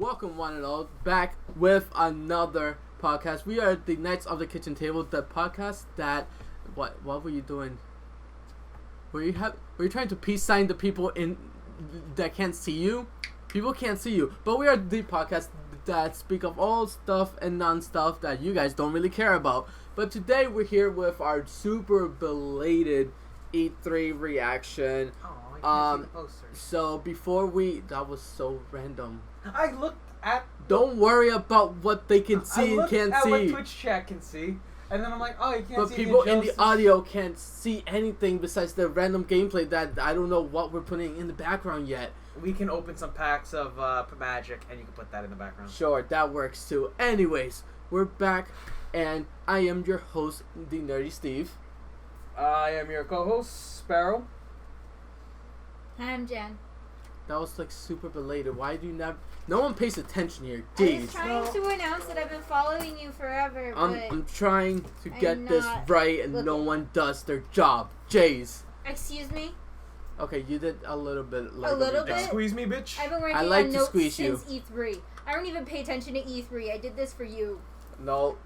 Welcome one and all back with another podcast. We are the Knights of the Kitchen Table, the podcast that what were you doing? Were you trying to peace sign the people in that can't see you? People can't see you, but we are the podcast that speak of all stuff and non-stuff that you guys don't really care about. But today we're here with our super belated E3 reaction. Oh, I can't see the poster. So that was so random. I looked at. Don't worry about what they can see and can't at see. what Twitch chat can see, and then I'm like, oh, you can't But see. people in the audio can't see anything besides the random gameplay that I don't know what we're putting in the background yet. We can open some packs of magic, and you can put that in the background. Sure, that works too. Anyways, we're back, and I am your host, the Nerdy Steve. I am your co-host, Sparrow. Hi, I'm Jen. That was like super belated. Why do you not? No one pays attention here. Jeez. I was trying to announce that I've been following you forever, but I'm trying to get this right, and no one does their job. Jays. Excuse me? Okay, you did a little bit. A little bit? Squeeze me, bitch. I've been working on notes since E3. I don't even pay attention to E3. I did this for you. No,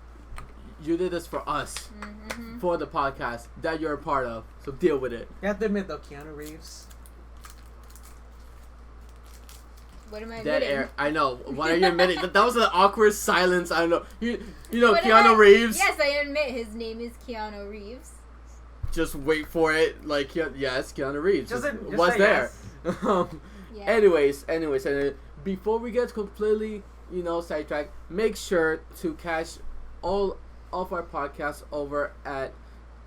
you did this for us. Mm-hmm. For the podcast that you're a part of. So deal with it. You have to admit, though, Keanu Reeves. What am I Dead admitting? air. I know. What are you admitting? That was an awkward silence. I don't know. You know What Keanu Reeves? Yes, I admit his name is Keanu Reeves. Just wait for it. Like, yes, Keanu Reeves. Just was there. Yes. Yeah. Anyways, before we get completely, sidetracked, make sure to catch all of our podcasts over at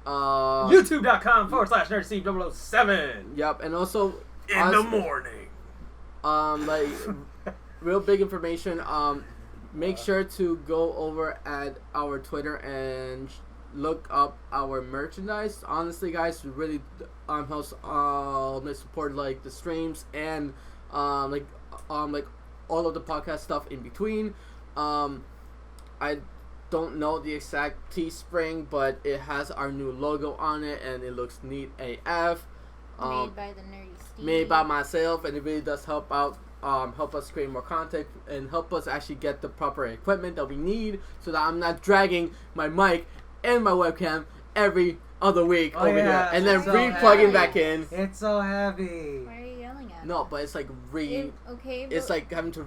YouTube.com/NerdSteve007. Yep, and also in the morning. Like real big information. Make sure to go over at our Twitter and look up our merchandise. Honestly, guys, really helps support like the streams and like all of the podcast stuff in between. I don't know the exact Teespring, but it has our new logo on it and it looks neat AF. Made by the Nerdy Steve. Made by myself, and it really does help out. Help us create more content and help us actually get the proper equipment that we need, so that I'm not dragging my mic and my webcam every other week over here and then re-plugging back in. It's so heavy. Why are you yelling at me? No, but it's like it's like having to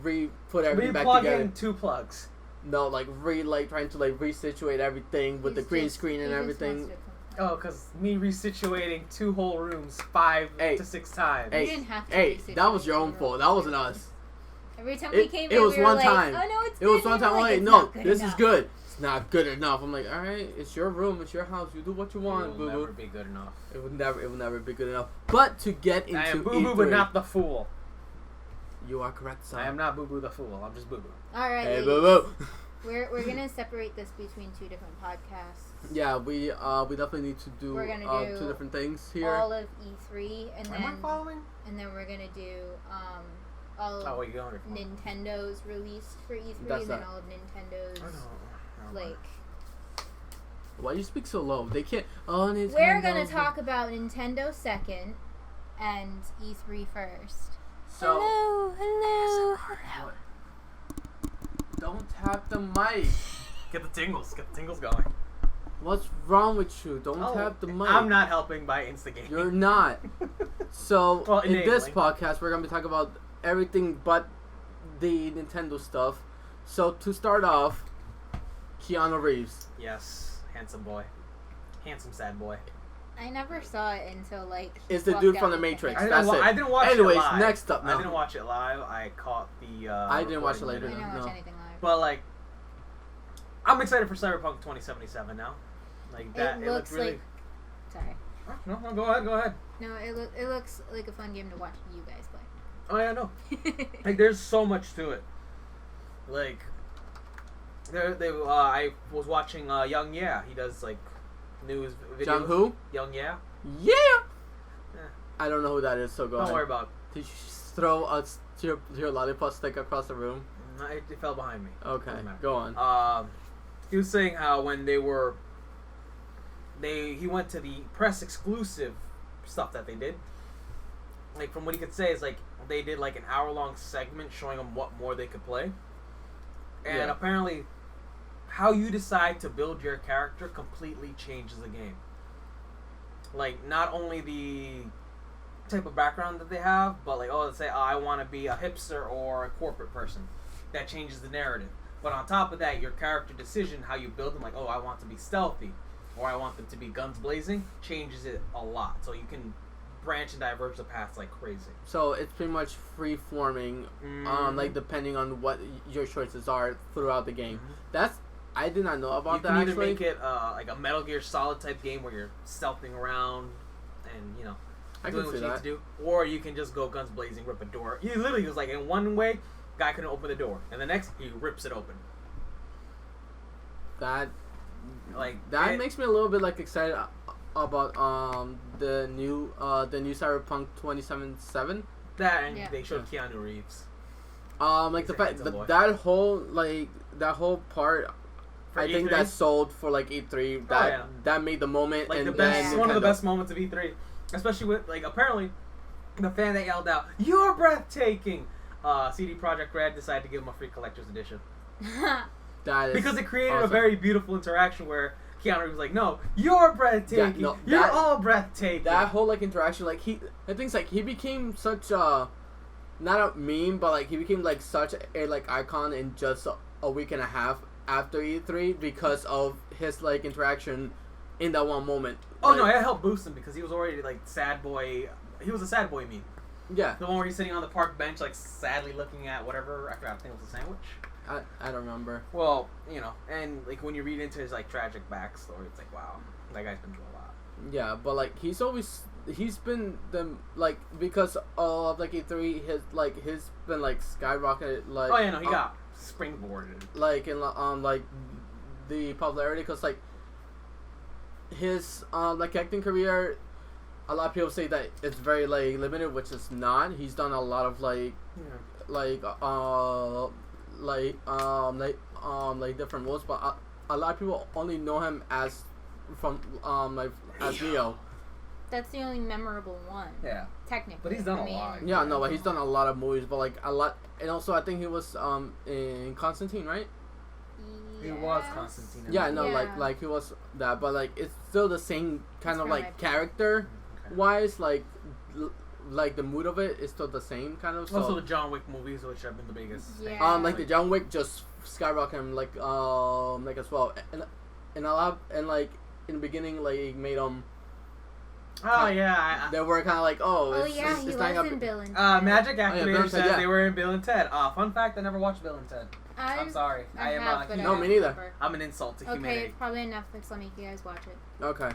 put everything back together. Replugging two plugs. No, like trying to resituate everything with the green screen and everything. Oh, because me resituating two whole rooms 5 to 6 times. You didn't have to resituate that was your own fault. That wasn't us. Every time we came it was we were one like, time. oh no, it's good. It was one time. Like, no, this enough. is good. It's not good enough. I'm like, all right, it's your room, it's your house. You do what you want, It will never be good enough. It will never be good enough. But to get into I am Boo Boo, but not the fool. You are correct, son. I am not Boo Boo the fool. I'm just Boo Boo. All right, hey, Boo Boo. We're gonna separate this between two different podcasts. Yeah, we definitely need to do, do two different things here. All of E3 and then Am I following? And then we're gonna do all of Nintendo's released for E3 and then all of Nintendo's Why you speak so low? They can't. Oh, Nintendo. We're gonna talk about Nintendo second and E3 first. So, hello. Don't tap the mic. Get the tingles. Get the tingles going. What's wrong with you? Don't tap the mic. I'm not helping by instigating. You're not. So, in enabling. this podcast, we're going to be talking about everything but the Nintendo stuff. So, to start off, Keanu Reeves. Yes. Handsome boy. Handsome sad boy. I never saw it until it's the dude from the Matrix. That's it. I didn't watch it Anyways, live. next up. No. I didn't watch it live. I caught the I didn't watch it later. I didn't watch anything live. But I'm excited for Cyberpunk 2077 now. It looks really... Sorry. No, go ahead. No, it looks like a fun game to watch you guys play. Oh yeah, no. There's so much to it. I was watching Young Yeah. He does news videos. John who? Young Yeah. Yeah. I don't know who that is. So go ahead. Don't worry about it. Did you throw your lollipop stick across the room? It fell behind me. Okay, go on. He was saying how when he went to the press exclusive stuff that they did, like from what he could say is like they did like an hour-long segment showing them what more they could play, and apparently how you decide to build your character completely changes the game. Like not only the type of background that they have, but like let's say I want to be a hipster or a corporate person, that changes the narrative. But on top of that, your character decision, how you build them, like I want to be stealthy or I want them to be guns blazing, changes it a lot. So you can branch and diverge the paths like crazy. So it's pretty much free forming, like depending on what your choices are throughout the game. That's I did not know about that. You can either actually make it like a Metal Gear Solid type game where you're stealthing around and doing what you need to do, or you can just go guns blazing, rip a door. He literally was like in one way, guy couldn't open the door, and the next he rips it open. That makes me a little bit like excited about the new Cyberpunk 2077. That and they showed Keanu Reeves. Like the fact that whole part, I think that sold for like E3. That made the moment like and the best, one of the best moments of E3, especially with like apparently the fan that yelled out "You're breathtaking." CD Projekt Red decided to give him a free collector's edition. Because it created awesome. A very beautiful interaction where Keanu was like, "No, you're breathtaking. You're all breathtaking." That whole like interaction, like I think like he became such a not a meme, but like he became like such a like icon in just a week and a half after E3 because of his like interaction in that one moment. Oh no, it helped boost him because he was already like sad boy. He was a sad boy meme. Yeah. The one where he's sitting on the park bench, like sadly looking at whatever. I forgot. I think it was a sandwich. I don't remember. Well, and like when you read into his like tragic backstory, it's like wow, that guy's been through a lot. Yeah, but like he's been the like because of like E3, he's been like skyrocketed like. Oh yeah, no, he got springboarded. Like in like the popularity, because like his like acting career, a lot of people say that it's very like limited, which is not. He's done a lot of like different roles, but a lot of people only know him as as Neo. That's the only memorable one. Yeah. Technically. But he's done a lot. Yeah, no, but he's done a lot of movies, but like a lot, and also I think he was in Constantine, right? Yes. He was Constantine. Yeah, no, like he was that, but like it's still the same kind of like character wise, like the mood of it is still the same kind of. Also, the John Wick movies, which have been the biggest. Yeah. Like the John Wick just skyrocketed him like as well, and a lot, and like in the beginning like he made him. Oh yeah, they were kind of like he was in Bill and Ted. Magic Activator said they were in Bill and Ted. Fun fact: I never watched Bill and Ted. I'm sorry. I am no, me neither. I'm an insult to humanity. Okay, it's probably on Netflix. Let me you guys watch it. Okay.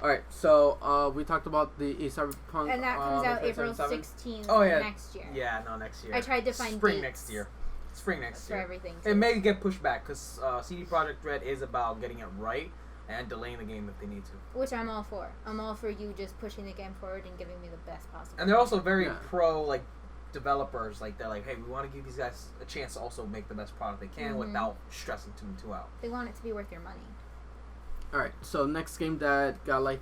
Alright, so we talked about the Cyberpunk. And that comes out April 16th next year. Yeah, no, next year. I tried to find Spring dates next year. Spring next year. For everything. It may get pushed back because CD Projekt Red is about getting it right and delaying the game if they need to. Which I'm all for. I'm all for you just pushing the game forward and giving me the best possible. And they're also very pro, like, developers. Like, they're like, hey, we want to give these guys a chance to also make the best product they can without stressing too out. They want it to be worth your money. Alright, so next game that got like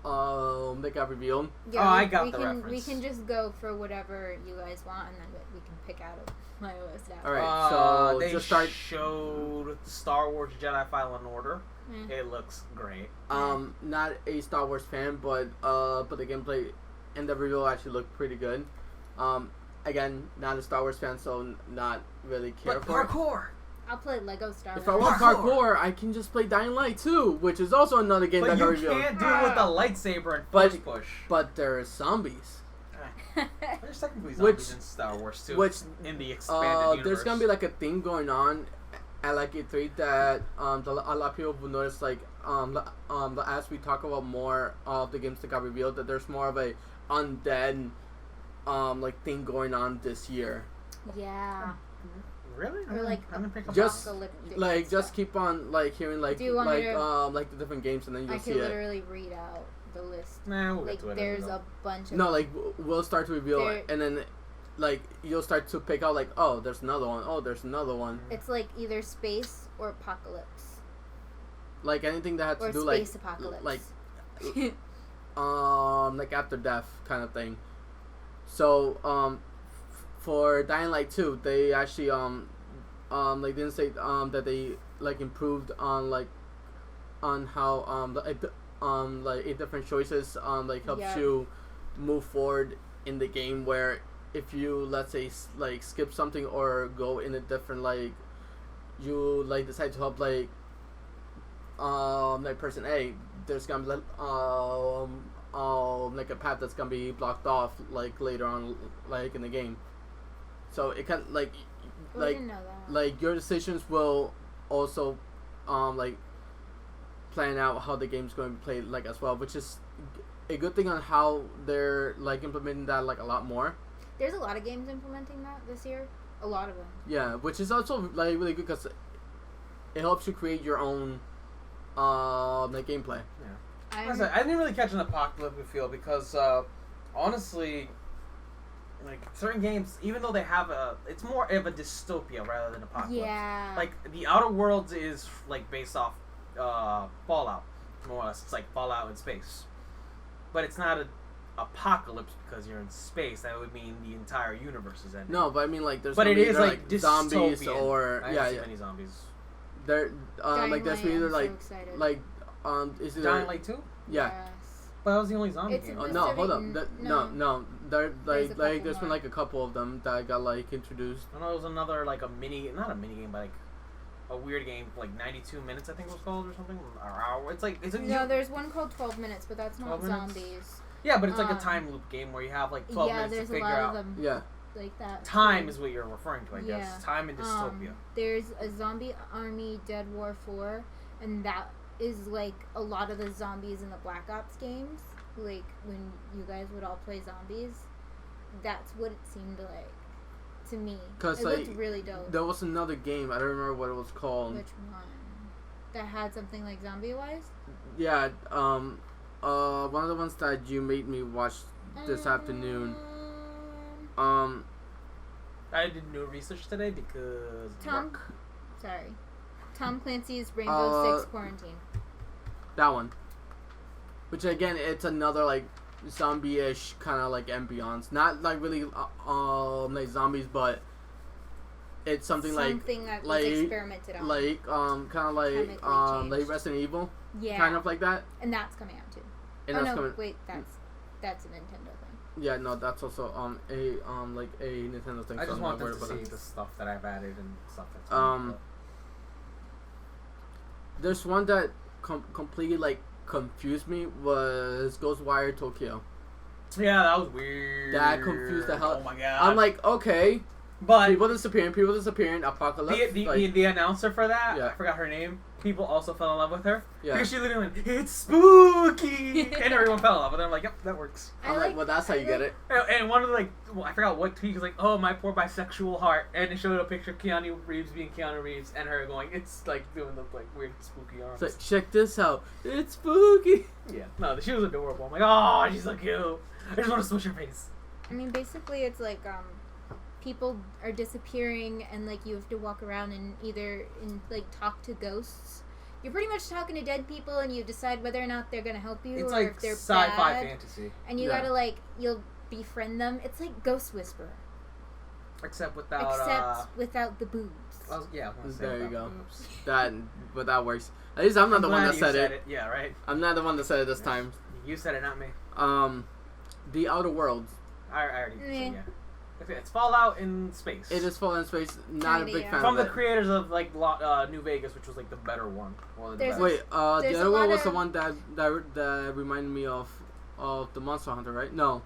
that got revealed. Yeah, I got the reference. We can just go for whatever you guys want, and then we can pick out of my list after. All right, so they just showed Star Wars Jedi Fallen Order. It looks great. Not a Star Wars fan, but the gameplay and the reveal actually looked pretty good. Again, not a Star Wars fan, so not really care for it. Parkour. I'll play Lego Star Wars. If I want parkour, I can just play Dying Light 2, which is also another game that got revealed. But you can't do it with a lightsaber and push. But there are zombies. There's technically zombies in Star Wars too. Which in the expanded universe. There's gonna be like a thing going on at like E3 that a lot of people will notice, like as we talk about more of the games that got revealed, that there's more of a undead like thing going on this year. Yeah. Really? Or like just keep on like hearing like the different games, and then you'll see it. I can literally read out the list. Nah, we'll like there's a bunch of we'll start to reveal it, and then like you'll start to pick out like, oh, there's another one. Oh, there's another one. It's like either space or apocalypse. Like anything that had to do space apocalypse. like after death kind of thing. So for Dying Light 2, they actually like didn't say that they like improved on like on how like different choices like helps you move forward in the game, where if you, let's say, like skip something or go in a different, like you like decide to help like person A, there's gonna be like a path that's gonna be blocked off like later on like in the game. So it can like I didn't know that. like your decisions will also like plan out how the game's going to be played like as well, which is a good thing on how they're like implementing that like a lot more. There's a lot of games implementing that this year. A lot of them. Yeah, which is also like really good because it helps you create your own like gameplay. Yeah, I didn't really catch an apocalyptic feel because honestly, like certain games, even though they have it's more of a dystopia rather than apocalypse. Yeah. Like the Outer Worlds is like based off Fallout, more or less. It's like Fallout in space, but it's not a apocalypse because you're in space. That would mean the entire universe is ending. No, but I mean like there's. But it is like zombies or I haven't seen many zombies. There, like there's either like so is it Dying Light 2? Yeah. Yes. But that was the only zombie game. Oh, no, hold on. No. There like there's been like a couple of them that got like introduced. I know there was another like not a mini game, but like a weird game, like 92 minutes I think it was called or something. No, there's one called 12 minutes, but that's not zombies. Yeah, but it's like a time loop game where you have like 12 minutes to figure out. Of them like that. Time is what you're referring to, I guess. Time in dystopia. There's a Zombie Army Dead War 4, and that is like a lot of the zombies in the Black Ops games. Like when you guys would all play zombies, that's what it seemed like to me. Cause it looked really dope. There was another game, I don't remember what it was called. Which one? That had something like zombie-wise? Yeah, one of the ones that you made me watch this afternoon. I did no research today because Tom Clancy's Rainbow Six Quarantine. That one. Which again, it's another like zombie-ish kind of like ambiance. Not like really like zombies, but it's something that was experimented on. Like kind of like Resident Evil. Yeah. Kind of like that. And that's coming out too. Wait, that's a Nintendo thing. Yeah, no, that's also like a Nintendo thing. I just want to see the stuff that I've added and stuff that's there's one that completely like confused me was Ghostwire Tokyo. Yeah, that was weird. That confused the hell. Oh my god. I'm like, okay, but people disappearing, apocalypse. The announcer for that, yeah. I forgot her name. People also fell in love with her. Yeah. Because she literally went, "It's spooky," and everyone fell in love with her. I'm like, "Yep, that works." I'm like, well, that's how you get it. And one of the I forgot what tweet was like, "Oh, my poor bisexual heart," and it showed a picture of Keanu Reeves being Keanu Reeves and her going, "It's like doing the like weird spooky arms." It's like, check this out, it's spooky. Yeah, no, she was adorable. I'm like, "Oh, she's so cute. I just want to smush her face." I mean, basically, it's like people are disappearing, and like you have to walk around and like talk to ghosts. You're pretty much talking to dead people, and you decide whether or not they're gonna help you, it's or like if they're sci-fi bad. Fantasy. And you gotta you'll befriend them. It's like Ghost Whisperer, except without the boobs. There you go. But that works. At least I'm not the one that said it. Yeah, right. I'm not the one that said it this time. You said it, not me. The Outer Worlds. I already said, yeah. It's Fallout in space. It is Fallout in space. Not a big fan from of the creators of like New Vegas, which was like the better one. The other one was the one that reminded me of the Monster Hunter, right? No.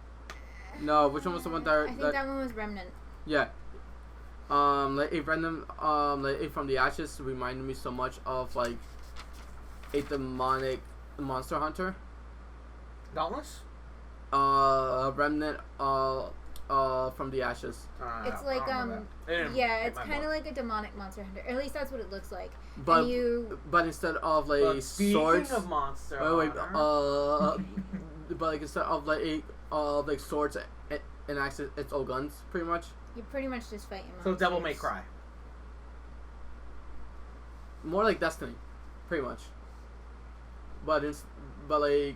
Which one was the one that? I think that one was Remnant. Yeah. Like a random like From the Ashes reminded me so much of like a demonic Monster Hunter. Dauntless. Remnant. From the Ashes. It's like it's kind of like a demonic Monster Hunter. Or at least that's what it looks like. But instead of like swords. Speaking of Monster Hunter. But like instead of like swords and axes, it's all guns, pretty much. You're pretty much just fighting monsters. So Devil May Cry. More like Destiny, pretty much. But like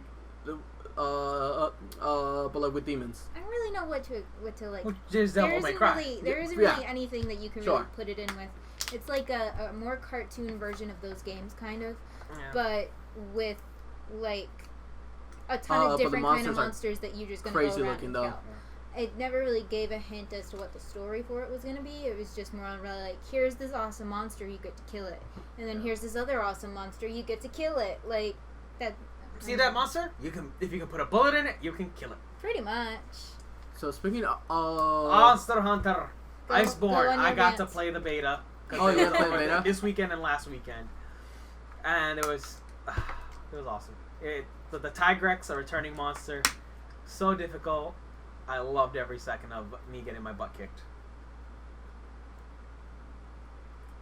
with demons. I don't really really know what to like. There isn't really anything that you can Sure. really put it in with. It's like a more cartoon version of those games, kind of, Yeah. but with like a ton of different kind of are monsters that you just gonna crazy go around looking, and though. kill. It never really gave a hint as to what the story for it was going to be. It was just more really like, here's this awesome monster, you get to kill it. And then here's this other awesome monster, you get to kill it. Like, that... See that monster? If you can put a bullet in it, you can kill it. Pretty much. So speaking of... Monster Hunter. Go Iceborne. on your I got to rants. play the beta. Oh, you got to play the beta? This weekend and last weekend. And it was awesome. The Tigrex, a returning monster. So difficult. I loved every second of me getting my butt kicked.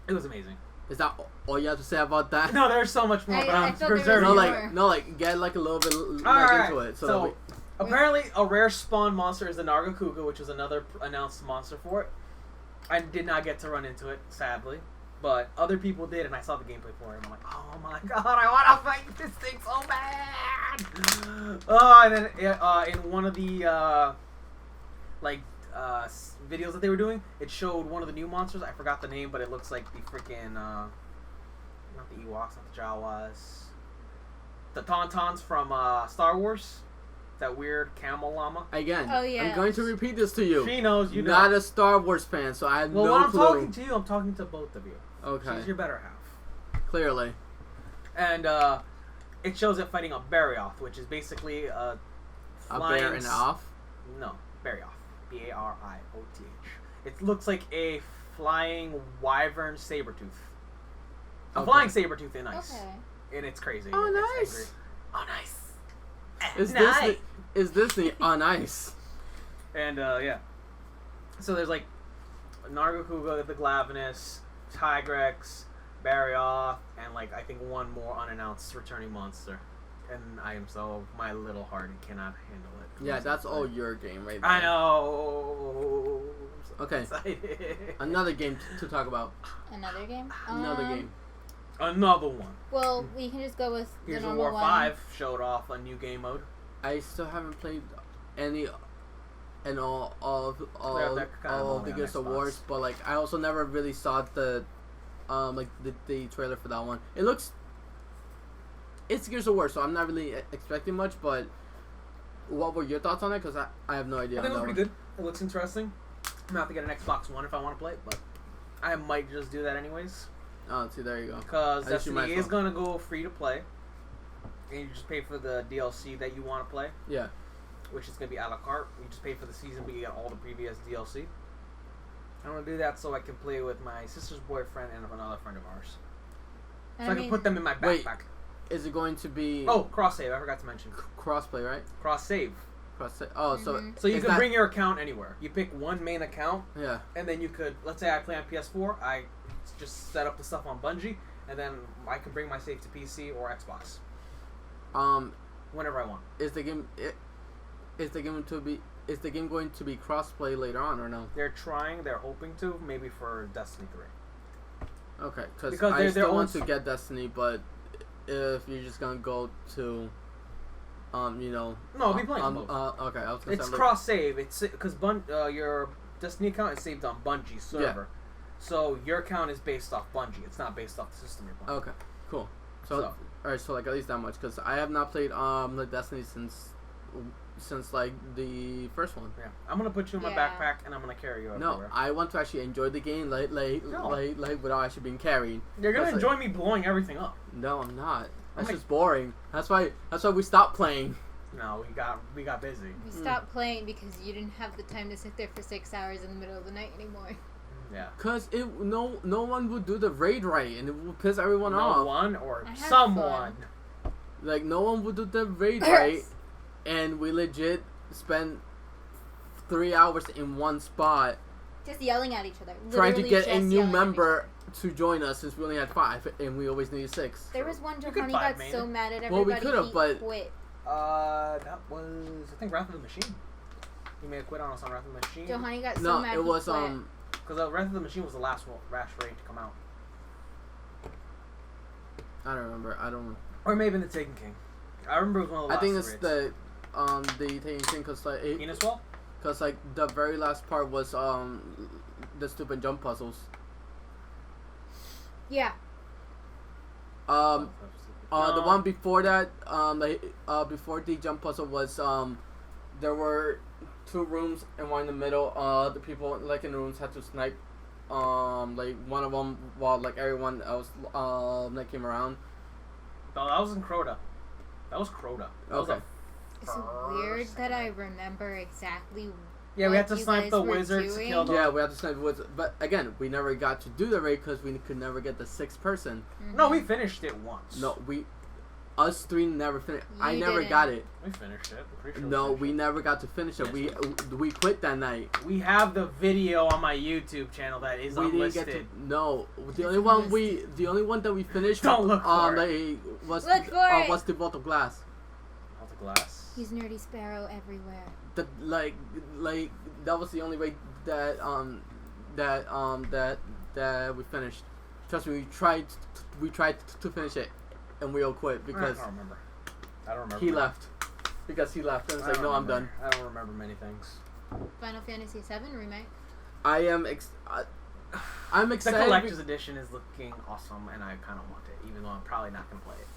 It was amazing. Is that all you have to say about that? No, there's so much more, but I I'm thought there was reserving. more. Get like a little bit Alright, into it. So apparently a rare spawn monster is the Nargacuga, which was another announced monster for it. I did not get to run into it, sadly. But other people did, and I saw the gameplay for it, and I'm like, oh my god, I want to fight this thing so bad! Oh, and then in one of the videos that they were doing, it showed one of the new monsters. I forgot the name, but it looks like the freaking not the Ewoks, not the Jawas, the Tauntauns from Star Wars. That weird camel llama. Again, Oh, yeah. I'm going to repeat this to you. She knows, you know. Not a Star Wars fan, so I have Well, no when I'm clue. talking to you, I'm talking to both of you. Okay. She's your better half. Clearly. And it shows it fighting a Barioth, which is basically a flying... A bear and off? No, Barioth. Barioth. It looks like a flying wyvern sabretooth. A flying sabretooth in ice. Okay. And it's crazy. Oh, It's nice. angry. Oh, nice. Is Disney on ice? And, yeah. So there's, like, Nargacuga, the Glavenus, Tigrex, Barioth, and, like, I think one more unannounced returning monster. And my little heart cannot handle it. Yeah, that's all your game right there. I know. I'm so Okay. excited. Another game to talk about. Another game? Another game. Another one. Well, we can just go with the Gears of normal War one. 5 showed off a new game mode. I still haven't played any and all of the Gears of Wars, but like I also never really saw the the trailer for that one. It's Gears of War, so I'm not really expecting much. But what were your thoughts on it? Because I have no idea. I think it looks pretty good. It looks interesting. I'm gonna have to get an Xbox One if I want to play it, but I might just do that anyways. Oh, see, there you go. Because I guess you might Destiny as is well. gonna go free to play, and you just pay for the DLC that you want to play, Yeah. which is gonna be a la carte. You just pay for the season, but you get all the previous DLC. I'm gonna do that so I can play with my sister's boyfriend and another friend of ours. So I can put them in my Wait. backpack. Is it going to be Oh, cross save. I forgot to mention. crossplay, right? Cross save. Oh, so Mhm. So you is can that- bring your account anywhere. You pick one main account, Yeah. and then you could, let's say I play on PS4, I just set up the stuff on Bungie, and then I can bring my save to PC or Xbox whenever I want. Is the game going to be crossplay later on or no? They're hoping to, maybe for Destiny 3. Okay, because Because I they're still want also- to get Destiny, but if you're just gonna go to, No, I'll be playing both. Okay, I was gonna It's say, cross save. It's because your Destiny account is saved on Bungie's server, so your account is based off Bungie. It's not based off the system you're playing. Okay, cool. So, alright, so like at least that much, because I have not played like Destiny since like the first one. Yeah, I'm gonna put you in my Yeah. backpack and I'm gonna carry you No, everywhere. I want to actually enjoy the game, like without actually being carried. You're gonna That's enjoy me blowing everything up. No, I'm not. That's like- just boring. That's why we stopped playing. No, we got busy. We stopped playing because you didn't have the time to sit there for 6 hours in the middle of the night anymore. Yeah. Cause no one would do the raid right, and it would piss everyone No off. one or I had someone. Like no one would do the raid right, and we legit spent 3 hours in one spot Just yelling at each other. trying to Literally get a just new yelling at each member to join us since we only had 5, and we always needed 6. other. There was one could Johanny five got main so it. mad at Well, we everybody could've, he but- quit. That was I think Wrath of the Machine. You made a quit on us on Wrath of the Machine. Johanny got so No, mad it he was quit. Because Wrath of the Machine was the last rash raid to come out. I don't remember. I don't. Or maybe in the Taken King. I remember it was one of the I last think it's raids. the Taken King, cause like Penis Wall? Cause like the very last part was the stupid jump puzzles. Yeah. The No. one before that, before the jump puzzle was there were 2 rooms and one in the middle. The people like in the rooms had to snipe like one of them while like everyone else that came around. No, that was in Crota. That was Crota. That was Okay. It's weird that I remember exactly. Yeah, we what had to you snipe guys the were wizards to doing. kill them. Yeah, we had to snipe the wizard, but again, we never got to do the raid because we could never get the 6th person. Mhm. No, we finished it once. No, us 3 never finished. I You never didn't. got it. We finished it. I'm pretty sure No, finished we it. never got to finish it. Yes, We quit that night. We have the video on my YouTube channel that is We didn't unlisted. get to. No, the It's only one that we finished. Don't look for was Look for it. was the Vault of Glass. All the glass. He's Nerdy Sparrow everywhere. The like that was the only way that that we finished. Trust me, we tried to finish it, and we all quit because I don't remember. I don't remember. he left. Because he left and was I like, don't no, I'm remember. done. I don't remember many things. Final Fantasy VII remake. I am I'm The excited. collector's edition is looking awesome, and I kind of want it, even though I'm probably not gonna play it.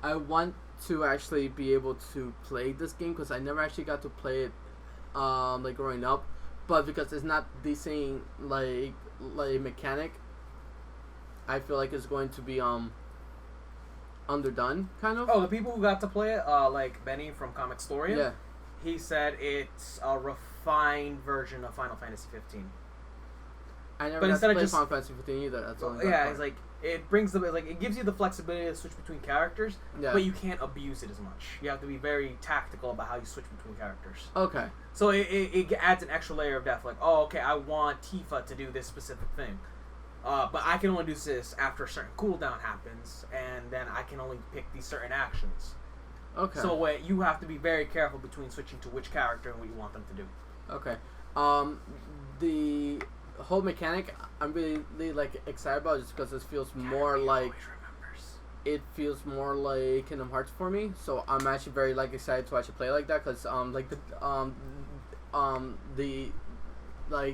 I want to actually be able to play this game because I never actually got to play it like growing up, but because it's not the same like mechanic, I feel like it's going to be underdone kind of. Oh, the people who got to play it, like Benny from Comic Storian, Yeah. he said it's a refined version of Final Fantasy 15. I never But got instead to of play just- Final Fantasy 15 either. That's all. Yeah, it's like it brings it gives you the flexibility to switch between characters, Yeah. but you can't abuse it as much. You have to be very tactical about how you switch between characters. Okay. So it adds an extra layer of depth. Like, oh, okay, I want Tifa to do this specific thing. But I can only do this after a certain cooldown happens, and then I can only pick these certain actions. Okay. So you have to be very careful between switching to which character and what you want them to do. Okay. The whole mechanic I'm really like excited about just because it feels more like Always remembers. it feels more like Kingdom Hearts for me. So I'm actually very like excited to actually play like that because the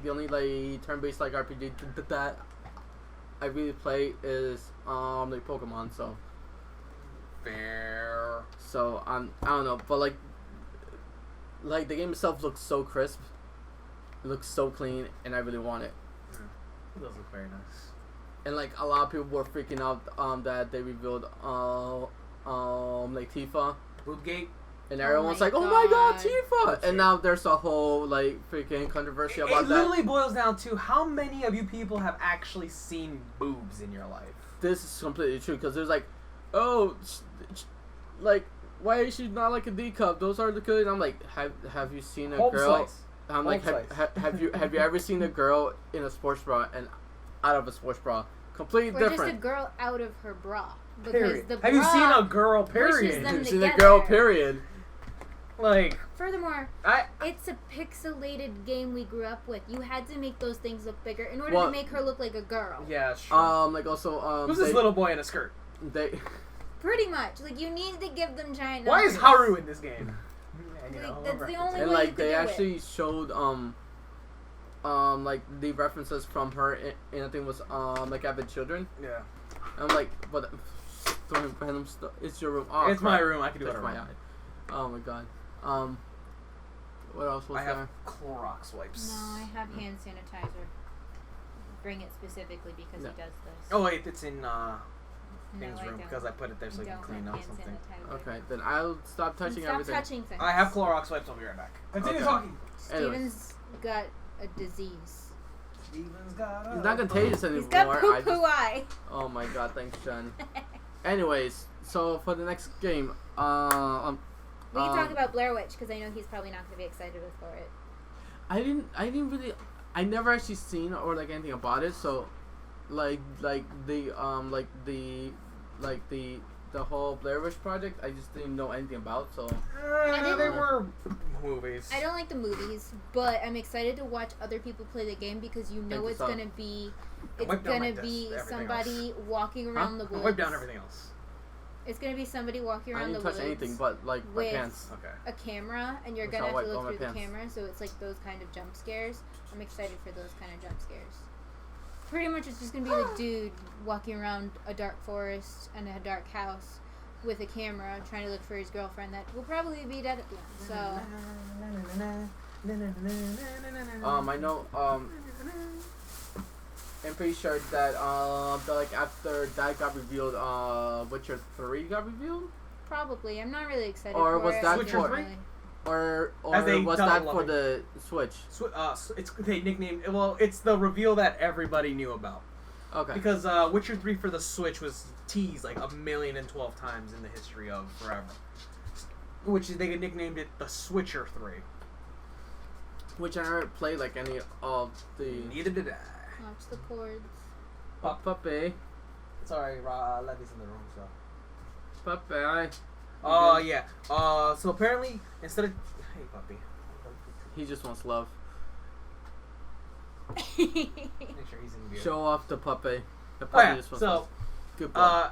only like turn-based like RPG that I really play is like Pokemon. Fair. So I don't know, but like the game itself looks so crisp. It looks so clean, and I really want it. It does look very nice. And like a lot of people were freaking out that they revealed like Tifa, Bootgate. and Oh everyone was my like, "Oh my God, God. Tifa!" And now there's a whole like freaking controversy about It that. literally boils down to how many of you people have actually seen boobs in your life. This is completely true because there's like, oh, like why is she not like a D cup? Those are the good. And I'm like, have you seen a Home girl? slice. I'm like, Home have you ever seen a girl in a sports bra and out of a sports bra? Completely Or different. just a girl out of her bra. Because Period. the Have you bra seen a girl? pushes Period. them Have you seen a girl? together. Period. Like Furthermore, I. it's a pixelated game we grew up with. You had to make those things look bigger in order Well- to make her look like a girl. Yeah, sure. Like also Who's this they- little boy in a skirt? They Pretty much. Like, you need to give them giant Why is numbers. Haru in this game? And, Like, that's the only and way like you could they do actually showed like the references from her in I think it was like Avid Children. Yeah. And I'm like, but throwing random stuff. It's your room. Oh, It's my room. I can do Touch whatever. my eye. Oh my god. What else was I there? have Clorox wipes. No, I have hand sanitizer. Bring it specifically because No. he does this. Oh wait, it's in No, Thing's I room don't. because I put it there so I you can don't clean have out hand something. sanitizer. Okay, then I'll stop touching Stop everything. touching things. I have Clorox wipes. I'll be right back. Continue Okay. talking. Steven's got a disease. Steven's got. It's not contagious anymore. He's got I poo-poo just- eye. Oh my god, thanks, Jen. Anyways, so for the next game, We can talk about Blair Witch because I know he's probably not going to be excited for it. I didn't really, I never actually seen or like anything about it. So, like the whole Blair Witch project, I just didn't know anything about. So, They were movies. I don't like the movies, but I'm excited to watch other people play the game because you know Thank you, it's son. gonna be Wipe down my desk, be everything somebody walking around the woods. Wipe down everything else. It's gonna be somebody walking I around the didn't touch woods anything but like my with pants. Okay. a camera, and you're Which gonna I'll have to wipe all look my through the pants. camera. So it's like those kind of jump scares. I'm excited for those kind of jump scares. Pretty much, it's just gonna be the dude walking around a dark forest and a dark house with a camera, trying to look for his girlfriend that will probably be dead at the end. So. I know. I'm pretty sure that like after that got revealed, Witcher 3 got revealed, Probably. I'm not really excited Or for was it. that I Witcher didn't 3? really- or As they was double that for loving. the Switch? It's they nicknamed. Well, it's the reveal that everybody knew about. Okay. Because Witcher 3 for the Switch was teased like 1,012 times in the history of forever. Which they nicknamed it the Switcher 3. Which I never played like any of the. Neither did I. Watch the chords. Puppy. Sorry, Levy's in the room, so. Puppy. Oh, yeah. So apparently, instead of... Hey, puppy. He just wants love. Make sure he's in view. Show off the puppy. The Oh, puppy yeah. just wants So, love. Good boy.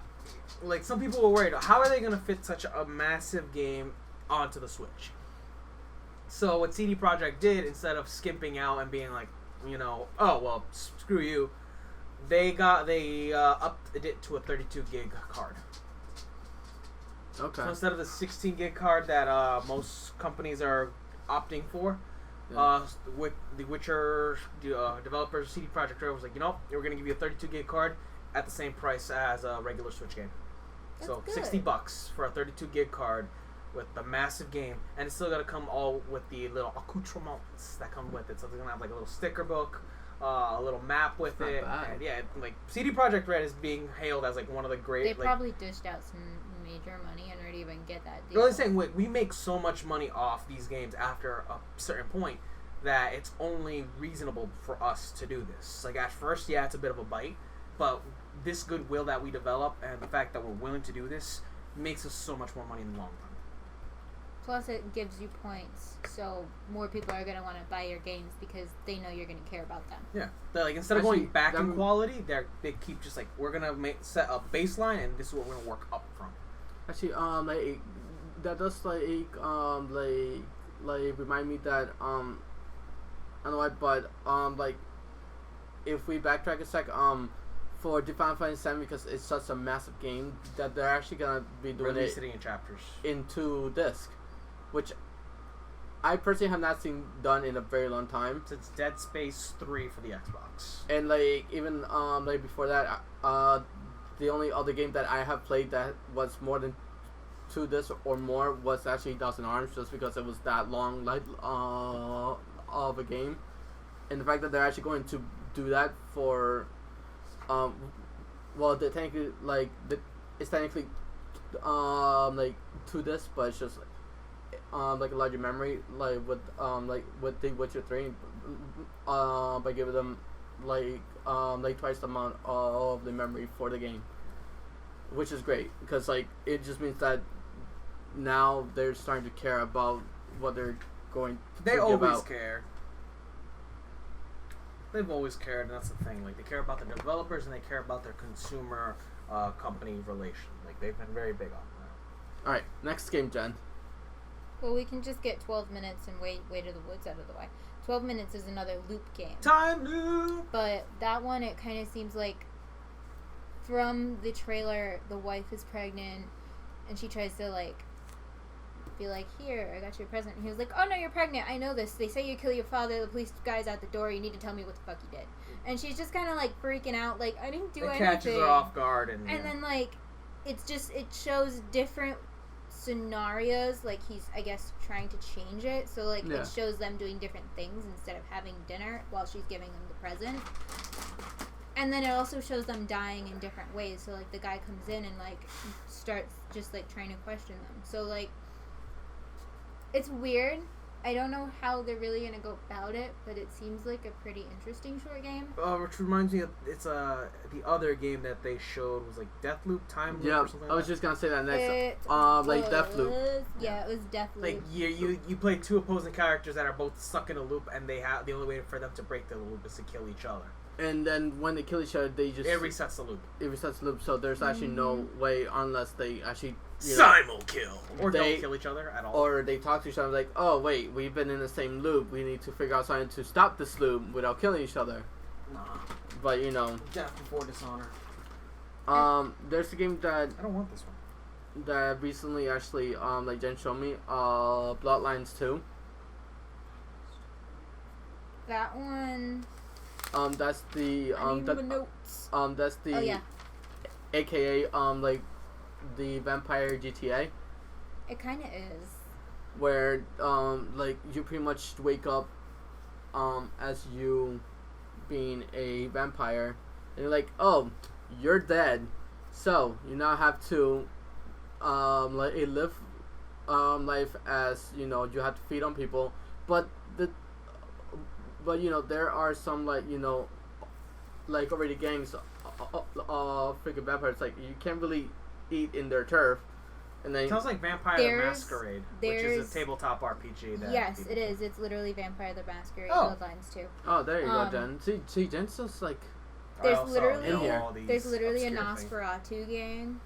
like, some people were worried, how are they going to fit such a massive game onto the Switch? So what CD Projekt did, instead of skimping out and being like, you know, oh, well, screw you, they upped it to a 32 gig card. Okay. So instead of the 16 gig card that most companies are opting for, with the Witcher developers, CD Projekt Red was like, you know, we're going to give you a 32 gig card at the same price as a regular Switch game. That's So good. $60 for a 32 gig card with the massive game, and it's still got to come all with the little accoutrements that come with it. So they're going to have like a little sticker book, a little map with Not it. bad. And yeah, like CD Projekt Red is being hailed as like one of the great. They like, probably dished out some major money in order to even get that deal. they're really saying, wait, we make so much money off these games after a certain point that it's only reasonable for us to do this. Like at first, yeah, it's a bit of a bite, but this goodwill that we develop and the fact that we're willing to do this makes us so much more money in the long run. Plus, it gives you points, so more people are going to want to buy your games because they know you're going to care about them. Yeah, they're like instead of Actually, going back in that- quality, they keep just like we're gonna set a baseline and this is what we're gonna work up from. Actually, like that does like remind me that I don't know why, but like if we backtrack a sec, for Final Fantasy VII, because it's such a massive game that they're actually gonna be doing Release it it in chapters. into disc, which I personally have not seen done in a very long time. So it's Dead Space 3 for the Xbox. And like even like before that, the only other game that I have played that was more than 2 discs or more was actually Thousand Arms, just because it was that long like of a game. And the fact that they're actually going to do that for well, it's technically like 2 discs, but it's just like a larger memory, like with the Witcher 3, by giving them like twice the amount of the memory for the game, which is great because like it just means that now they're starting to care about what they're going to They give always out. care. They've always cared, and that's the thing. Like they care about the developers and they care about their consumer company relation. Like they've been very big on that. All right, next game, Jen. Well, we can just get 12 minutes and Way to the Woods out of the way. 12 minutes is another loop game. Time loop. But that one, it kind of seems like from the trailer, the wife is pregnant and she tries to like be like, here, I got you a present. And he was like, oh no, you're pregnant. I know this. They say you kill your father. The police guy's at the door. You need to tell me what the fuck you did. And she's just kind of like freaking out, like, I didn't do It anything. catches her off guard, and Then like, it's just, it shows different scenarios. Like he's, I guess, trying to change it. So like, Yeah. it shows them doing different things instead of having dinner while she's giving them the present. And then it also shows them dying in different ways. So like, the guy comes in and like starts just like trying to question them. So like, it's weird. I don't know how they're really gonna go about it, but it seems like a pretty interesting short game. which reminds me of it's the other game that they showed was like Deathloop, Time Loop, Yeah, or something. I was like just gonna say that next. It Like Deathloop. was- Yeah, it was that. Deathloop. Like you play 2 opposing characters that are both stuck in a loop, and the only way for them to break the loop is to kill each other. And then when they kill each other, they just It resets the loop. It resets the loop. So there's actually no way unless they actually simul kill or they don't kill each other at all. Or they talk to each other like, oh wait, we've been in the same loop. We need to figure out something to stop this loop without killing each other. Nah. But you know, Death before dishonor. There's a game that I don't want this one. that recently actually like Jen showed me, Bloodlines 2. That one. That's the notes. that's the Oh yeah. AKA like the Vampire GTA, It kind of is. where like you pretty much wake up as you being a vampire, and you're like, oh, you're dead, so you now have to live life as you know, you have to feed on people, but you know, there are some like, you know, like already gangs freaking vampires, like you can't really eat in their turf. And then It sounds like Vampire the Masquerade, which is a tabletop RPG. That yes, it is. It's literally Vampire the Masquerade Bloodlines 2. Oh, there you go, Jen. See, Jen's just like... There's literally a things. Nosferatu gang.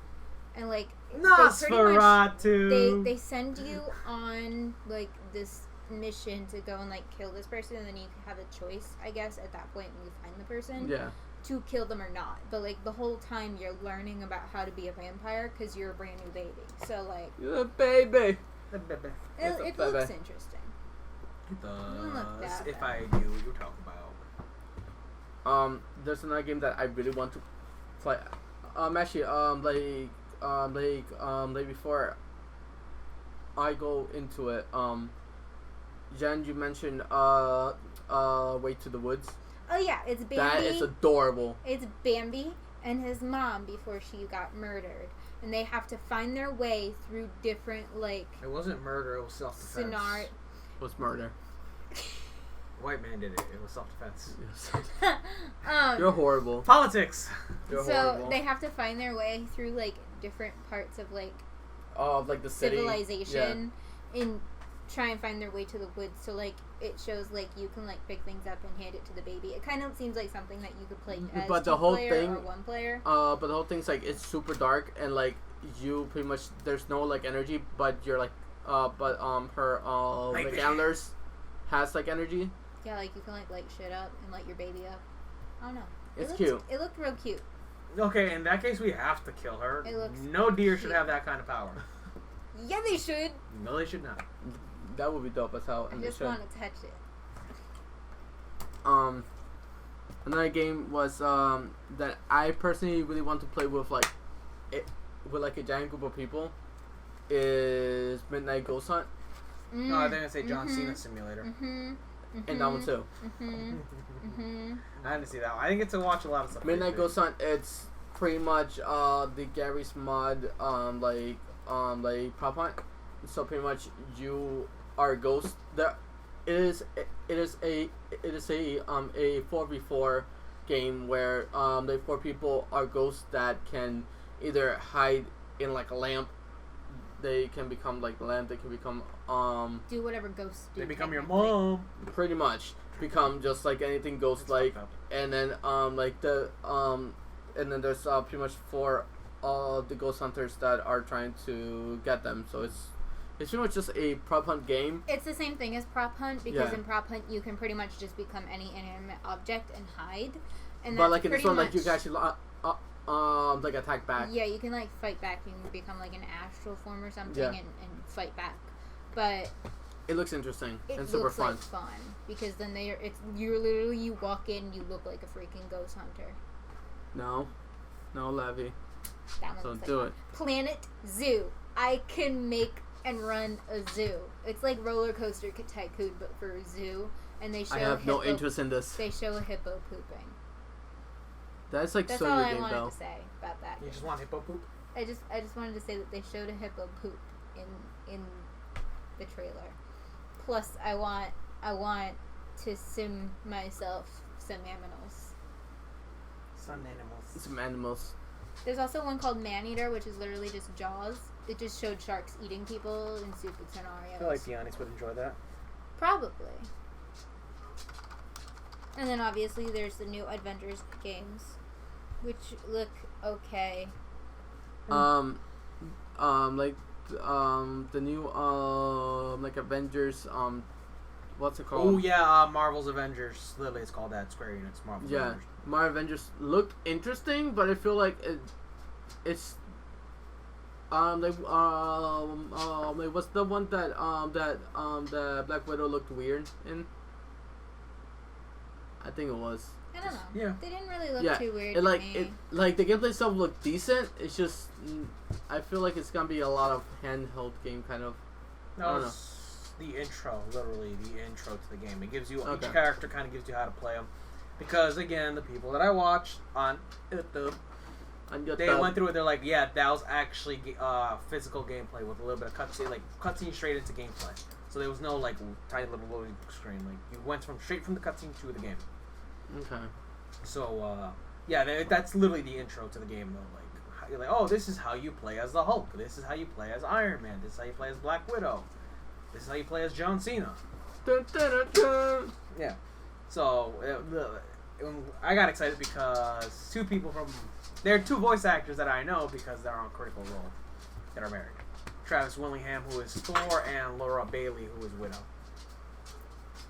And like... Nosferatu! They send you on like this mission to go and like kill this person, and then you have a choice, I guess, at that point when you find the person. Yeah. To kill them or not. But like the whole time you're learning about how to be a vampire because you're a brand new baby. So like... You're a baby. It looks interesting. If I knew what you're talking about. There's another game that I really want to play. Actually, before I go into it, Jen, you mentioned Way to the Woods. Oh yeah, it's Bambi. That is adorable. It's Bambi and his mom before she got murdered, and they have to find their way through different like. It wasn't murder. It was self-defense. Scenario. It was murder. White man did it. It was self-defense. You're horrible. Politics. You're so horrible. they have to find their way through like different parts of like. Like the city. Civilization, and try and find their way to the woods. So like it shows like you can like pick things up and hand it to the baby. It kind of seems like something that you could play as but the whole player thing, or one player. But the whole thing's like it's super dark and like you pretty much there's no like energy, but you're like her like antlers has like energy. Yeah, like you can like light shit up and light your baby up. I don't know. It's cute. It looked real cute. Okay, in that case we have to kill her. It looks no deer cute. should have that kind of power. Yeah, they should. No, they should not. That would be dope as hell. I just want to touch it. Another game was that I personally really want to play with like a giant group of people is Midnight Ghost Hunt. No, I think I say John Cena Simulator. And that one too. I didn't see that one. I didn't get to watch a lot of stuff. Midnight Ghost Hunt. It's pretty much the Gary's mod like prop hunt. So pretty much you are a ghost. It is a 4v4 game where the 4 people are ghosts that can either hide in like a lamp. They can become like the lamp. They can become do whatever ghosts do. They become your mom. Pretty much become just like anything ghost like, and then and then there's pretty much 4 the ghost hunters that are trying to get them. So it's pretty much just a prop hunt game. It's the same thing as prop hunt because in prop hunt you can pretty much just become any inanimate object and hide. And but like in this one, like you can actually like attack back. Yeah, you can like fight back. You can become like an astral form or something and fight back. But it looks interesting and super looks fun. Like fun because then you're literally you walk in, you look like a freaking ghost hunter. No, Levy. That one so looks do like it. Planet Zoo. I can make and run a zoo. It's like Roller Coaster Tycoon, but for a zoo. And they show. I have no interest in this. They show a hippo pooping. That's like That's so all your I game wanted though. to say about that. You just want hippo poop? I just wanted to say that they showed a hippo poop in the trailer. Plus, I want to sim myself some animals. Some animals. There's also one called Maneater, which is literally just Jaws. It just showed sharks eating people in stupid scenarios. I feel like Giannis would enjoy that. Probably. And then obviously there's the new Avengers games, which look okay. Like the new like Avengers what's it called? Oh yeah, Marvel's Avengers. Literally, it's called that. Square Enix Marvel's Avengers. Marvel Avengers looked interesting, but I feel like it's like what's the one that the Black Widow looked weird in? I think it was. I don't know. Yeah. They didn't really look too weird It to like me. it like the gameplay stuff looked decent. It's just I feel like it's gonna be a lot of handheld game kind of. I don't know. The intro, literally the intro to the game. It gives you Okay. each character kind of gives you how to play them, because again, the people that I watched on YouTube, they went through it. They're like, yeah, that was actually physical gameplay with a little bit of cutscene straight into gameplay. So there was no like tiny little loading screen. Like you went straight from the cutscene to the game. Okay. So yeah, that's literally the intro to the game though. Like you're like, oh, this is how you play as the Hulk. This is how you play as Iron Man. This is how you play as Black Widow. This is how you play as John Cena. Dun, dun, dun, dun. Yeah. So I got excited because there are two voice actors that I know because they're on Critical Role that are married. Travis Willingham, who is Thor, and Laura Bailey, who is Widow.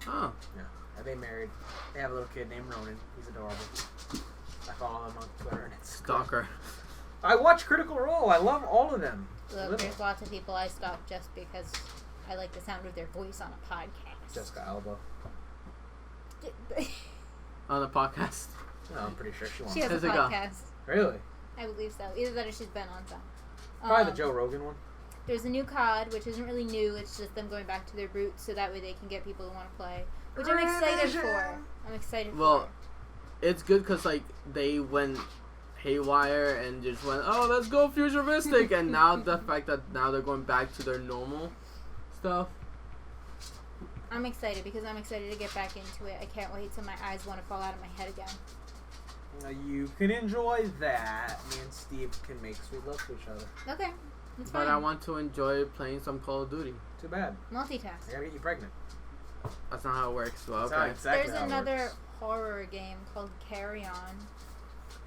Oh. Yeah. Are they married? They have a little kid named Ronan. He's adorable. I follow them on Twitter and it's Stalker. I watch Critical Role. I love all of them. Look, there's lots of people I stalk just because I like the sound of their voice on a podcast. Jessica Alba. On the podcast. No, I'm pretty sure she wants She has How's a it go? podcast. Really? I believe so. Either that or she's been on some. Probably the Joe Rogan one. There's a new COD, which isn't really new. It's just them going back to their roots, so that way they can get people to want to play. Which I'm excited for. I'm excited Well, for. it's good because like they went haywire and just went, oh, let's go futuristic, and now the fact that now they're going back to their normal stuff. I'm excited because I'm excited to get back into it. I can't wait till my eyes want to fall out of my head again. You can enjoy that. Me and Steve can make sweet love to each other. Okay, it's But fine. I want to enjoy playing some Call of Duty. Too bad. Multitask. I gotta get you pregnant. That's not how it works. Well, That's how okay. exactly There's how it another works. horror game called Carry On.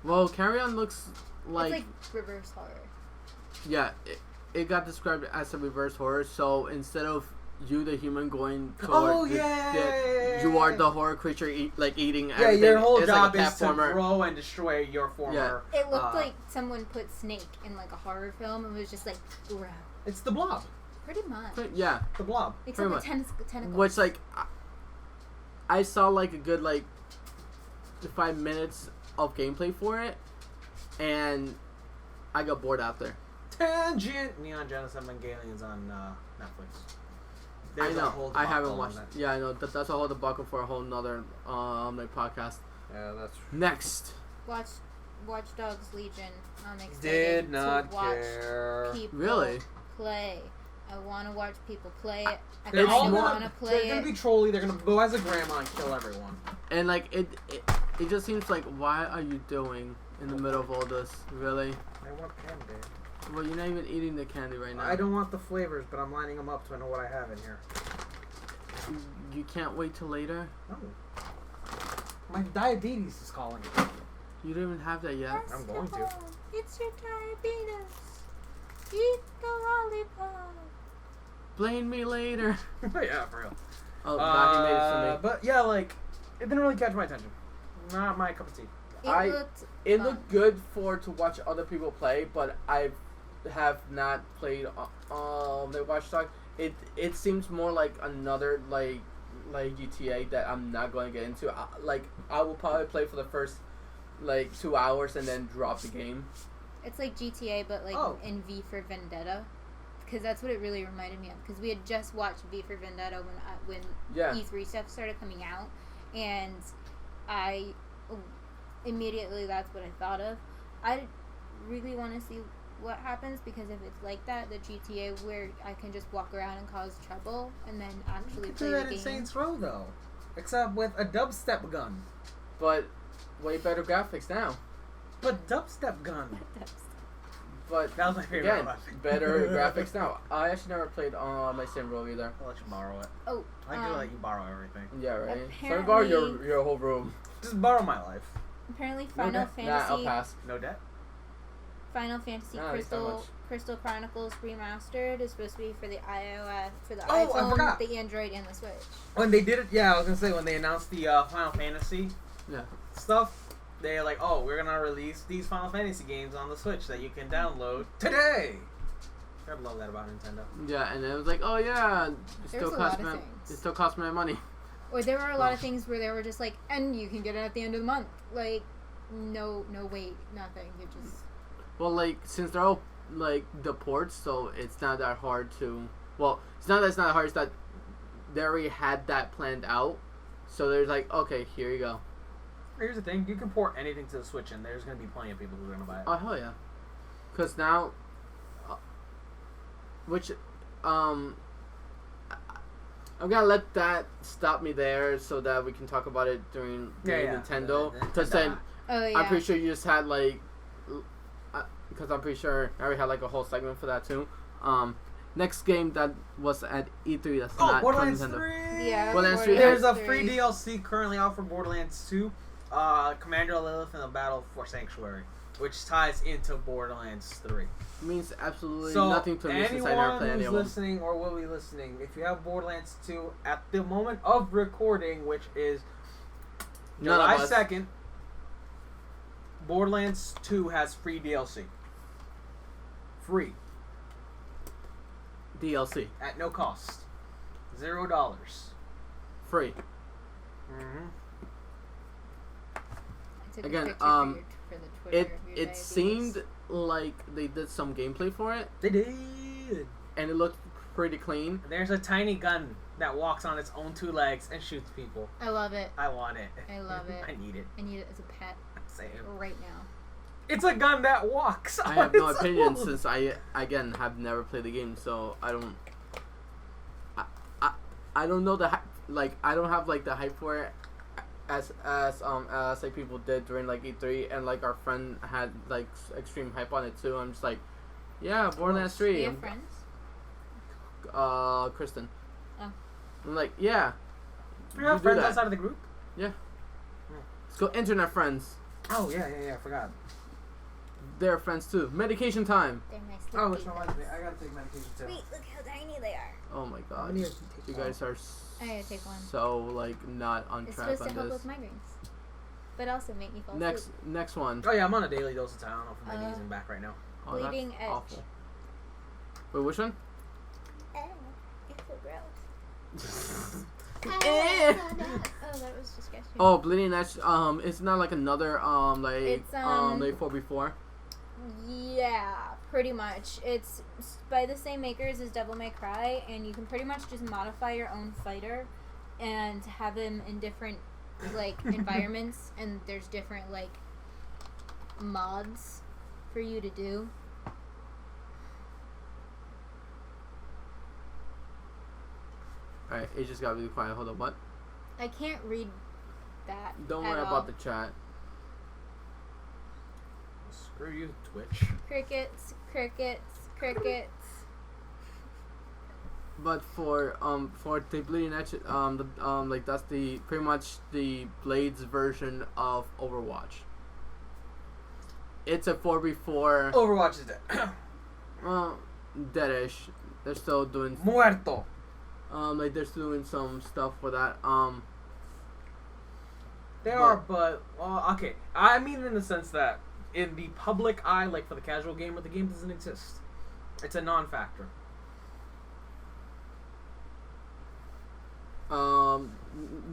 Well, Carry On looks like, It's like reverse horror. yeah, it got described as a reverse horror. So instead of you, the human, going toward you are the horror creature, eating Yeah, everything. your whole It's job like a is to platformer. grow and destroy your former. It looked like someone put Snake in like a horror film and was just like, grow. It's the Blob. Pretty much. Yeah, The Blob. Except pretty the tentacles. which like I saw like a good 5 minutes of gameplay for it, and I got bored after. Tangent. Neon Genesis Evangelion on Netflix. There's I a know. whole I debacle haven't on watched. that. Yeah, I know. That's a whole debacle for a whole nother podcast. Yeah, that's. Next, Watch Dogs Legion. I'm excited Did not to watch care. people really? play. I want to watch people play it. I They're all kind of gonna, want to play they're it. gonna be trolly. They're gonna go as a grandma and kill everyone. And like it just seems like, why are you doing in the middle of all this? Really? I want candy. Well, you're not even eating the candy right now. I don't want the flavors, but I'm lining them up so I know what I have in here. You can't wait till later. No. My diabetes is calling. You don't even have that yet. I'm going to. It's your diabetes. Eat the lollipop. Blame me later. Yeah, for real. Oh, God, he made it to me. But yeah, like it didn't really catch my attention. Not my cup of tea. It fun. looked good to watch other people play, but I have not played the Watch Dogs. It seems more like another like GTA that I'm not going to get into. I will probably play for the first 2 hours and then drop the game. It's like GTA, but in V for Vendetta. Because that's what it really reminded me of. Because we had just watched V for Vendetta when E3 stuff started coming out. And immediately that's what I thought of. I really want to see what happens, because if it's like that, the GTA where I can just walk around and cause trouble and then actually You could play do the that in game. Saints Row though, except with a dubstep gun. But way better graphics now. But dubstep gun. But That was my favorite again, one. better graphics now. I actually never played my sim roll either. I'll let you borrow it. Oh, I can let you borrow everything. Yeah, right. So Apparently- borrow your whole room. Just borrow my life. apparently No Final debt. Nah, I'll Fantasy, pass. No debt. Final Fantasy Nah, it's not much. Crystal Chronicles Remastered is supposed to be for the iOS, for the Oh, I iPhone, forgot. the Android, and the Switch. When they did it, yeah, I was gonna say when they announced the Final Fantasy Yeah. stuff, they're like, oh, we're gonna release these Final Fantasy games on the Switch that you can download today. I love that about Nintendo. Yeah, and it was like, oh yeah, it There's still a costs lot of me. things. It still costs me money. Or there were a lot of things where they were just like, and you can get it at the end of the month. Like, no wait, nothing. You just Well, like since they're all like the ports, so it's not that hard to. Well, it's not that it's not hard. It's that they already had that planned out. So there's like, okay, here you go. Here's the thing: you can port anything to the Switch, and there's gonna be plenty of people who are gonna buy it. Oh hell yeah! Cause now, which, I'm gonna let that stop me there so that we can talk about it during Nintendo. Cause then oh yeah. I'm pretty sure you just had like, because I'm pretty sure I already had like a whole segment for that too. Next game that was at E3 that's not from Borderlands Nintendo. 3! Yeah, Borderlands 3. There's a 3. free DLC currently out for Borderlands 2. Commander Lilith and the Battle for Sanctuary, which ties into Borderlands 3. Means absolutely So, nothing to me since I never played any who's of them. listening or will be listening, if you have Borderlands 2 at the moment of recording, which is None July of us. 2nd, Borderlands 2 has free DLC. Free. DLC. At no cost. $0. Free. Mm-hmm. I took a Again, picture for the Twitter It of your it diabetes. seemed like they did some gameplay for it, They did. and it looked pretty clean. There's a tiny gun that walks on its own two legs and shoots people. I love it. I want it. I love it. I need it. I need it as a pet Same. right now. It's a gun that walks. I on have no its opinion own. since I again have never played the game, so I don't. I don't know the like I don't have like the hype for it as like people did during like E3, and like our friend had like extreme hype on it too. I'm just like, yeah, Borderlands Do you 3. have friends? Kristen. Oh. I'm like, yeah. You have do friends that. outside of the group? Let's go internet friends. Oh, yeah, I forgot. They're friends too. Medication time. They're my Oh, sleepy which reminds me, I gotta take medication too. Wait, look how tiny they are. Oh my How god. many years did it You take? guys are I gotta take one. so like not on It's track supposed to on help this. with migraines, but also make me fall Next asleep. next one. Oh, yeah, I'm on a daily dose of Tylenol for my knees Uh, and back right now. Oh, that's Bleeding edge. awful. Wait, which one? Oh, it's so gross. Eh. Oh, that was disgusting. Oh, Bleeding Edge. It's not like another like It's, like 4v4. Yeah, pretty much. It's by the same makers as Devil May Cry, and you can pretty much just modify your own fighter and have him in different like environments, and there's different like mods for you to do. Alright, it just got really quiet. Hold on, what? I can't read that. Don't at worry all. about the chat. Screw you, Twitch. Crickets, crickets, crickets. But for the Bleeding Edge, like that's the pretty much the Blades version of Overwatch. It's a 4v4. Overwatch is dead. Well, deadish. They're still doing Muerto. like they're still doing some stuff for that. They are, but okay. I mean, in the sense that in the public eye, like for the casual gamer, the game doesn't exist. It's a non-factor.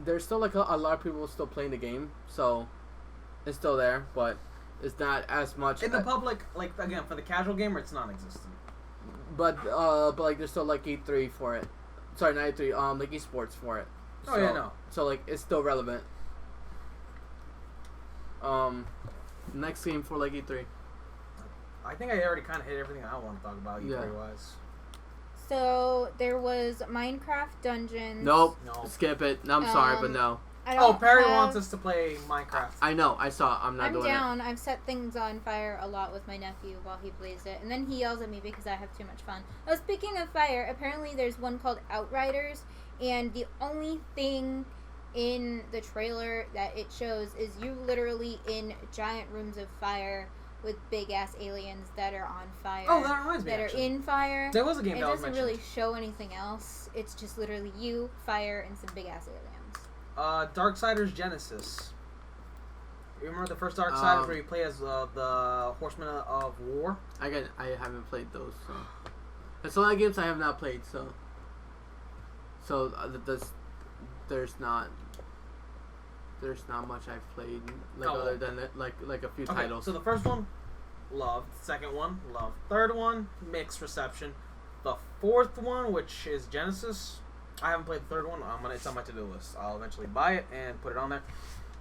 There's still like a lot of people still playing the game, so it's still there, but it's not as much. In the public, like again, for the casual gamer, it's non-existent. But like there's still like E3 for it. Sorry, not E3. Like esports for it. Oh yeah, no. So like it's still relevant. Next game for like E3. I think I already kind of hit everything I want to talk about E3 wise. So there was Minecraft Dungeons. Nope. No. Skip it. No, I'm sorry, but no. Perry wants us to play Minecraft. I know. I saw. I'm doing down. I've set things on fire a lot with my nephew while he plays it, and then he yells at me because I have too much fun. Oh, speaking of fire, apparently there's one called Outriders, and the only thing in the trailer that it shows is you literally in giant rooms of fire with big ass aliens that are on fire. Oh, that reminds me. That are in fire. There was a game it that was doesn't mentioned. really show anything else. It's just literally you, fire, and some big ass aliens. Darksiders Genesis. You remember the first Darksiders where you play as the Horsemen of War? I haven't played those, so it's a lot of games I have not played. So there's not much I've played other than like a few titles. So the first one, loved. Second one, loved. Third one, mixed reception. The fourth one, which is Genesis, I haven't played the third one. It's on my to-do list. I'll eventually buy it and put it on there.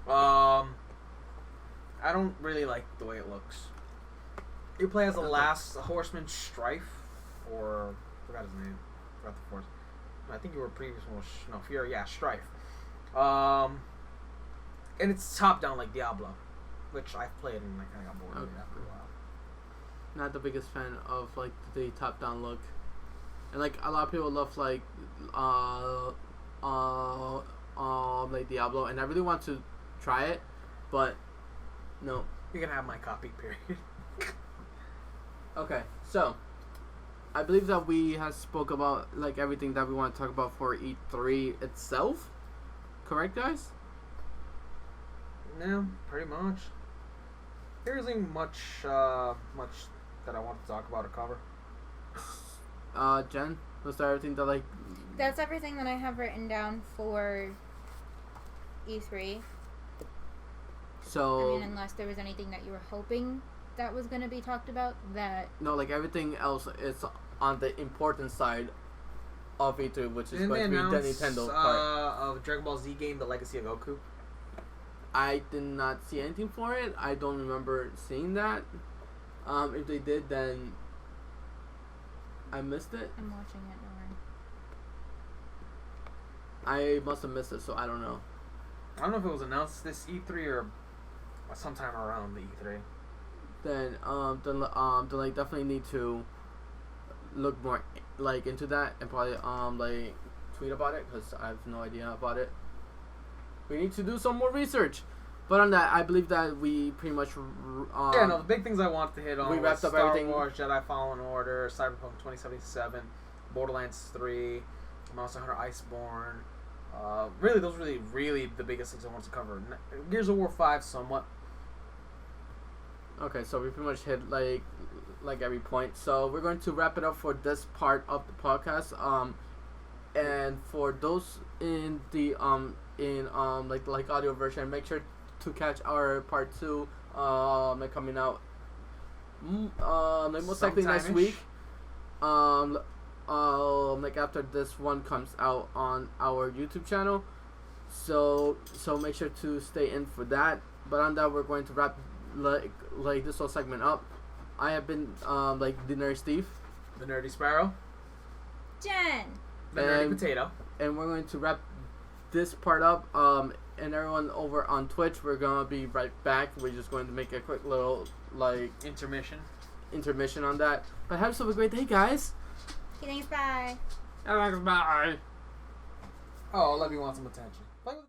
I don't really like the way it looks. You play as the last horseman, Strife, or forgot his name. Forgot the fourth. I think you were previous one. No, Fury. Yeah, Strife. And it's top down like Diablo, which I've played and I kind of got bored of it after a while. Not the biggest fan of like the top down look, and like a lot of people love like Diablo, and I really want to try it, but no. You're gonna have my copy, period. Okay, so I believe that we have spoke about like everything that we want to talk about for E3 itself. Correct, guys? Yeah, pretty much. There isn't much that I want to talk about or cover. Jen, was that everything that like? That's everything that I have written down for E3. So I mean, unless there was anything that you were hoping that was going to be talked about, that... No, like everything else is on the important side of E3, which is Didn't going to be the Nintendo part. Of Dragon Ball Z game, The Legacy of Goku? I did not see anything for it. I don't remember seeing that. If they did, then I missed it. I'm watching it, don't I worry. must have missed it, so I don't know. I don't know if it was announced this E3 or sometime around the E3. Then like definitely need to look more like into that and probably like tweet about it because I have no idea about it. We need to do some more research. But on that, I believe that we pretty much the big things I wanted to hit on. We wrapped up Star everything. Wars, Jedi Fallen Order, Cyberpunk 2077, Borderlands 3, Monster Hunter Iceborne. Really, those were really the biggest things I wanted to cover. Gears of War 5 somewhat. Okay, so we pretty much hit like every point. So we're going to wrap it up for this part of the podcast. And for those in the like audio version, make sure to catch our part 2 like coming out like most likely next week. Like after this one comes out on our YouTube channel. So make sure to stay in for that. But on that, we're going to wrap like this whole segment up. I have been like the Nerdy Steve, The Nerdy Sparrow, Jen, The Nerdy Potato, and we're going to wrap this part up. And everyone over on Twitch, we're gonna be right back. We're just going to make a quick little like intermission on that. But have yourself a great day, guys. thanks, bye. Bye. Oh, let me want some attention.